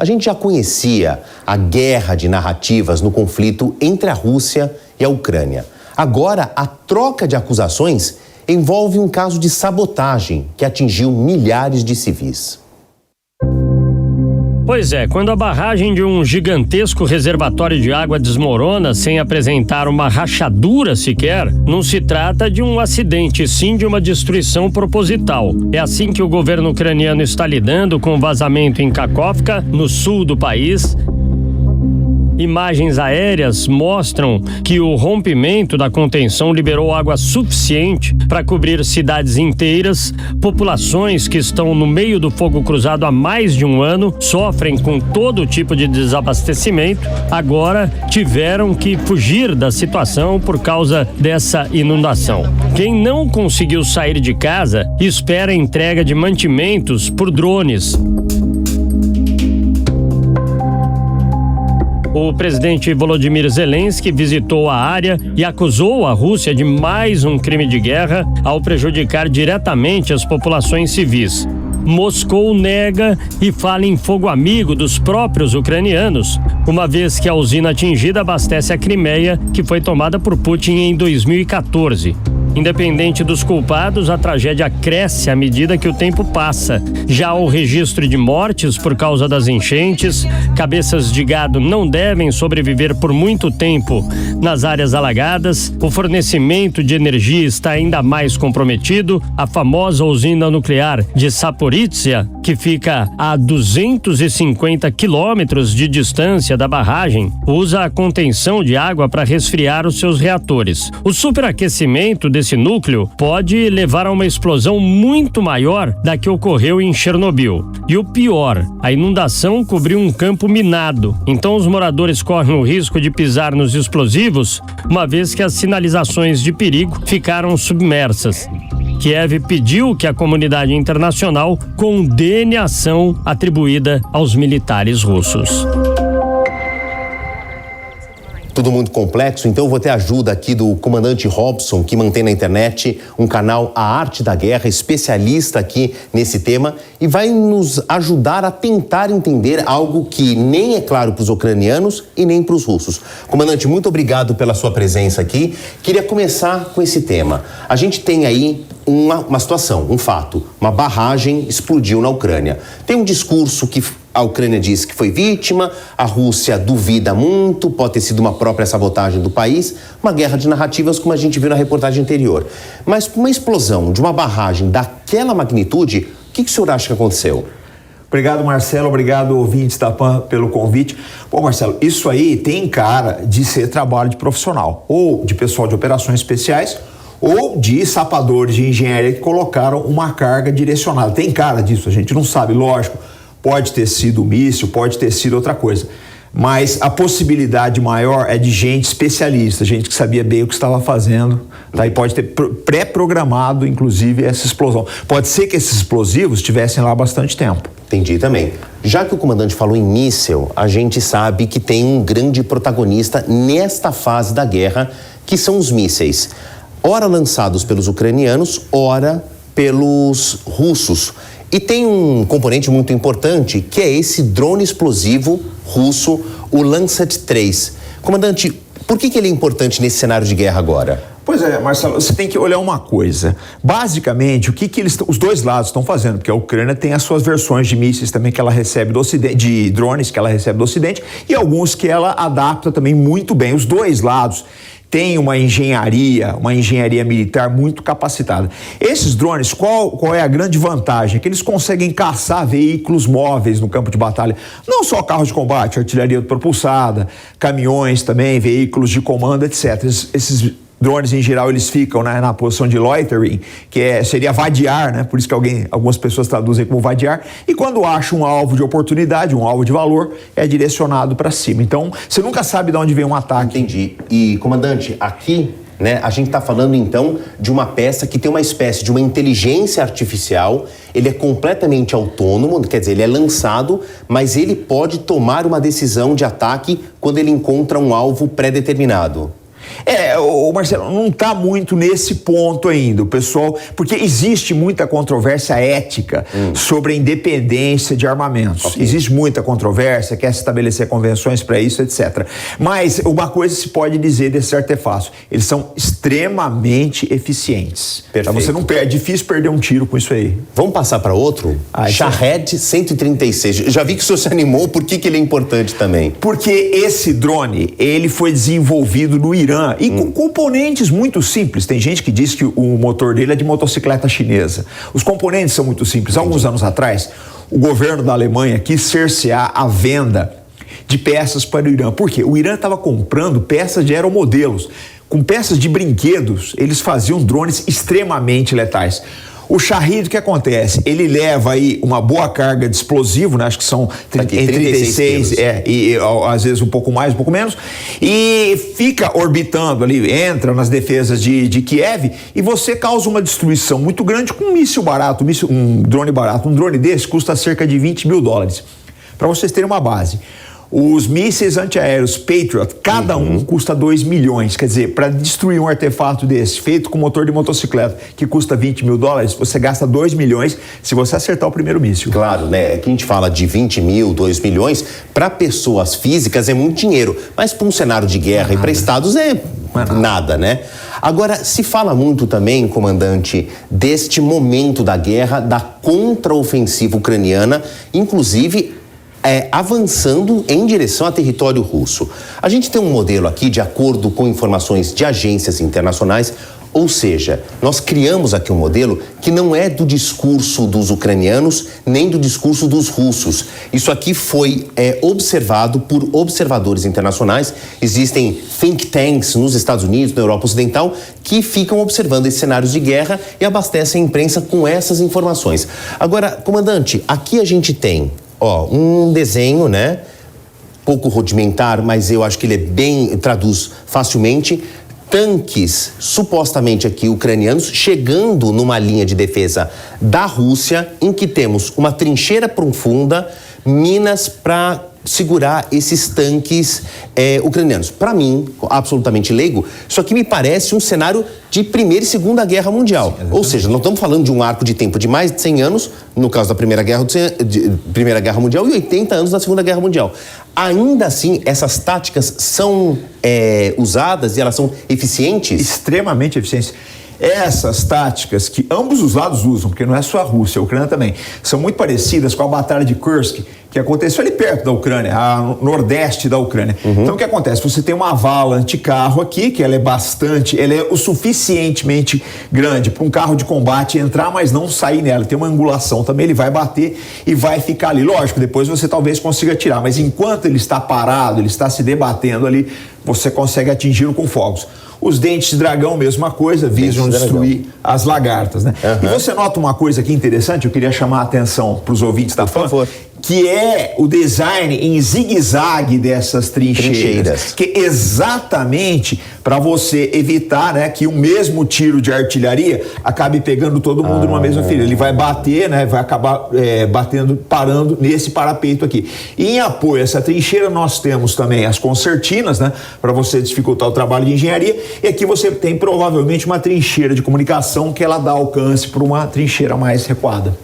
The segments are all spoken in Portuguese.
A gente já conhecia a guerra de narrativas no conflito entre a Rússia e a Ucrânia. Agora, a troca de acusações envolve um caso de sabotagem que atingiu milhares de civis. Pois é, quando a barragem de um gigantesco reservatório de água desmorona sem apresentar uma rachadura sequer, não se trata de um acidente, sim de uma destruição proposital. É assim que o governo ucraniano está lidando com o vazamento em Kakhovka, no sul do país. Imagens aéreas mostram que o rompimento da contenção liberou água suficiente para cobrir cidades inteiras. Populações que estão no meio do fogo cruzado há mais de um ano sofrem com todo tipo de desabastecimento. Agora tiveram que fugir da situação por causa dessa inundação. Quem não conseguiu sair de casa espera a entrega de mantimentos por drones. O presidente Volodymyr Zelensky visitou a área e acusou a Rússia de mais um crime de guerra ao prejudicar diretamente as populações civis. Moscou nega e fala em fogo amigo dos próprios ucranianos, uma vez que a usina atingida abastece a Crimeia, que foi tomada por Putin em 2014. Independente dos culpados, a tragédia cresce à medida que o tempo passa. Já há o registro de mortes por causa das enchentes. Cabeças de gado não devem sobreviver por muito tempo nas áreas alagadas. O fornecimento de energia está ainda mais comprometido. A famosa usina nuclear de Zaporizhzhia, que fica a 250 quilômetros de distância da barragem, usa a contenção de água para resfriar os seus reatores. O superaquecimento desse núcleo pode levar a uma explosão muito maior da que ocorreu em Chernobyl. E o pior, a inundação cobriu um campo minado. Então os moradores correm o risco de pisar nos explosivos, uma vez que as sinalizações de perigo ficaram submersas. Kiev pediu que a comunidade internacional condene a ação atribuída aos militares russos. Tudo muito complexo, então eu vou ter ajuda aqui do comandante Robson, que mantém na internet um canal A Arte da Guerra, especialista aqui nesse tema, e vai nos ajudar a tentar entender algo que nem é claro para os ucranianos e nem para os russos. Comandante, muito obrigado pela sua presença aqui. Queria começar com esse tema. A gente tem aí uma situação, um fato. Uma barragem explodiu na Ucrânia. Tem um discurso que a Ucrânia diz que foi vítima, a Rússia duvida muito, pode ter sido uma própria sabotagem do país, uma guerra de narrativas como a gente viu na reportagem anterior. Mas uma explosão de uma barragem daquela magnitude, o que o senhor acha que aconteceu? Obrigado, Marcelo. Obrigado, ouvintes da PAN, pelo convite. Bom, Marcelo, isso aí tem cara de ser trabalho de profissional, ou de pessoal de operações especiais, ou de sapadores de engenharia que colocaram uma carga direcionada. Tem cara disso, a gente não sabe, lógico. Pode ter sido míssil, pode ter sido outra coisa. Mas a possibilidade maior é de gente especialista, gente que sabia bem o que estava fazendo, tá? E pode ter pré-programado, inclusive, essa explosão. Pode ser que esses explosivos estivessem lá há bastante tempo. Entendi também. Já que o comandante falou em míssil, a gente sabe que tem um grande protagonista nesta fase da guerra, que são os mísseis. Ora lançados pelos ucranianos, ora pelos russos. E tem um componente muito importante, que é esse drone explosivo russo, o Lancet 3. Comandante, por que ele é importante nesse cenário de guerra agora? Pois é, Marcelo, você tem que olhar uma coisa. Basicamente, o que os dois lados estão fazendo? Porque a Ucrânia tem as suas versões de mísseis também que ela recebe do Ocidente, de drones que ela recebe do Ocidente, e alguns que ela adapta também muito bem. Os dois lados tem uma engenharia militar muito capacitada. Esses drones, qual é a grande vantagem? É que eles conseguem caçar veículos móveis no campo de batalha. Não só carros de combate, artilharia propulsada, caminhões também, veículos de comando, etc. Esses drones, em geral, eles ficam, né, na posição de loitering, que seria vadiar, né? Por isso que algumas pessoas traduzem como vadiar. E quando acha um alvo de oportunidade, um alvo de valor, é direcionado para cima. Então, você nunca sabe de onde vem um ataque. Entendi. E, comandante, aqui, né, a gente está falando, então, de uma peça que tem uma espécie de uma inteligência artificial. Ele é completamente autônomo, quer dizer, ele é lançado, mas ele pode tomar uma decisão de ataque quando ele encontra um alvo pré-determinado. O Marcelo, não está muito nesse ponto ainda, o pessoal, porque existe muita controvérsia ética sobre a independência de armamentos. Okay. Existe muita controvérsia, quer se estabelecer convenções para isso, etc. Mas uma coisa se pode dizer desses artefatos, eles são extremamente eficientes. Perfeito. Você não perde, é difícil perder um tiro com isso aí. Vamos passar para outro? Shahed 136. Já vi que o senhor se animou, por que ele é importante também? Porque esse drone, ele foi desenvolvido no Irã e com componentes muito simples. Tem gente que diz que o motor dele é de motocicleta chinesa. Os componentes são muito simples. Alguns anos atrás, o governo da Alemanha quis cercear a venda de peças para o Irã. Por quê? O Irã estava comprando peças de aeromodelos. Com peças de brinquedos, eles faziam drones extremamente letais. O Shahed, o que acontece? Ele leva aí uma boa carga de explosivo, né? Acho que são 36 e às vezes um pouco mais, um pouco menos, e fica orbitando ali, entra nas defesas de Kiev e você causa uma destruição muito grande com um míssil barato, um drone barato. Um drone desse custa cerca de $20 mil. Para vocês terem uma base. Os mísseis antiaéreos Patriot, cada um custa 2 milhões. Quer dizer, para destruir um artefato desse, feito com motor de motocicleta, que custa $20 mil, você gasta 2 milhões se você acertar o primeiro míssil. Claro, né? Aqui a gente fala de 20 mil, 2 milhões. Para pessoas físicas é muito dinheiro, mas para um cenário de guerra e para estados é nada, né? Agora, se fala muito também, comandante, deste momento da guerra, da contraofensiva ucraniana, inclusive avançando em direção a território russo. A gente tem um modelo aqui de acordo com informações de agências internacionais, ou seja, nós criamos aqui um modelo que não é do discurso dos ucranianos nem do discurso dos russos. Isso aqui foi observado por observadores internacionais. Existem think tanks nos Estados Unidos, na Europa Ocidental, que ficam observando esses cenários de guerra e abastecem a imprensa com essas informações. Agora, comandante, aqui a gente tem um desenho, né? Pouco rudimentar, mas eu acho que ele traduz facilmente. Tanques, supostamente aqui ucranianos, chegando numa linha de defesa da Rússia, em que temos uma trincheira profunda, minas para segurar esses tanques ucranianos. Para mim, absolutamente leigo, isso aqui me parece um cenário de Primeira e Segunda Guerra Mundial. Sim, ou seja, nós estamos falando de um arco de tempo de mais de 100 anos, no caso da Primeira Guerra Mundial, e 80 anos da Segunda Guerra Mundial. Ainda assim, essas táticas são usadas e elas são eficientes? Extremamente eficientes. Essas táticas que ambos os lados usam, porque não é só a Rússia, a Ucrânia também, são muito parecidas com a Batalha de Kursk, que aconteceu ali perto da Ucrânia, nordeste da Ucrânia. Então o que acontece? Você tem uma vala anticarro aqui, que ela é o suficientemente grande para um carro de combate entrar, mas não sair nela. Tem uma angulação também, ele vai bater e vai ficar ali. Lógico, depois você talvez consiga tirar, mas enquanto ele está parado, ele está se debatendo ali, você consegue atingi-lo com fogos. Os dentes de dragão, mesma coisa, visam destruir as lagartas, né? E você nota uma coisa aqui interessante, eu queria chamar a atenção para os ouvintes da FAN, que é o design em zigue-zague dessas trincheiras. Que exatamente para você evitar, né, que o mesmo tiro de artilharia acabe pegando todo mundo numa mesma fileira. Ele vai bater, né, vai acabar parando nesse parapeito aqui. E em apoio a essa trincheira nós temos também as concertinas, né, para você dificultar o trabalho de engenharia. E aqui você tem provavelmente uma trincheira de comunicação que ela dá alcance para uma trincheira mais recuada.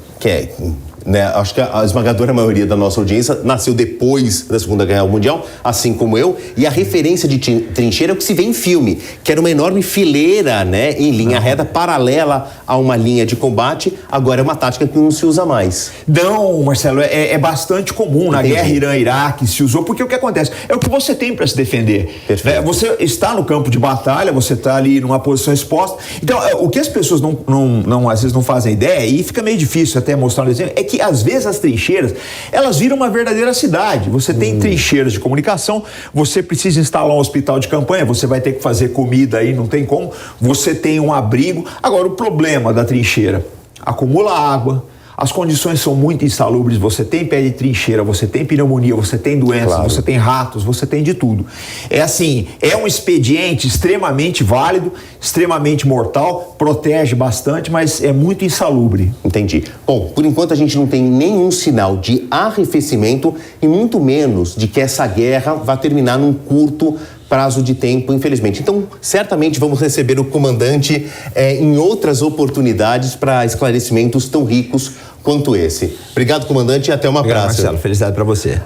Acho que a esmagadora maioria da nossa audiência nasceu depois da Segunda Guerra Mundial, assim como eu, e a referência de trincheira é o que se vê em filme, que era uma enorme fileira, né, em linha reta, paralela a uma linha de combate. Agora é uma tática que não se usa mais. Não, Marcelo, é bastante comum. Na guerra Irã-Iraque se usou, porque o que acontece? É o que você tem para se defender. Você está no campo de batalha, você está ali numa posição exposta. Então, o que as pessoas às vezes não fazem ideia, e fica meio difícil até mostrar no desenho, é que às vezes as trincheiras, elas viram uma verdadeira cidade. Você tem trincheiras de comunicação, você precisa instalar um hospital de campanha, você vai ter que fazer comida aí, não tem como, você tem um abrigo. Agora, o problema da trincheira, acumula água, as condições são muito insalubres, você tem pé de trincheira, você tem pneumonia, você tem doenças, você tem ratos, você tem de tudo. É um expediente extremamente válido, extremamente mortal, protege bastante, mas é muito insalubre. Entendi. Bom, por enquanto a gente não tem nenhum sinal de arrefecimento e muito menos de que essa guerra vai terminar num curto prazo de tempo, infelizmente. Então, certamente vamos receber o comandante em outras oportunidades para esclarecimentos tão ricos quanto esse. Obrigado, comandante, e até uma próxima. Marcelo, felicidade para você.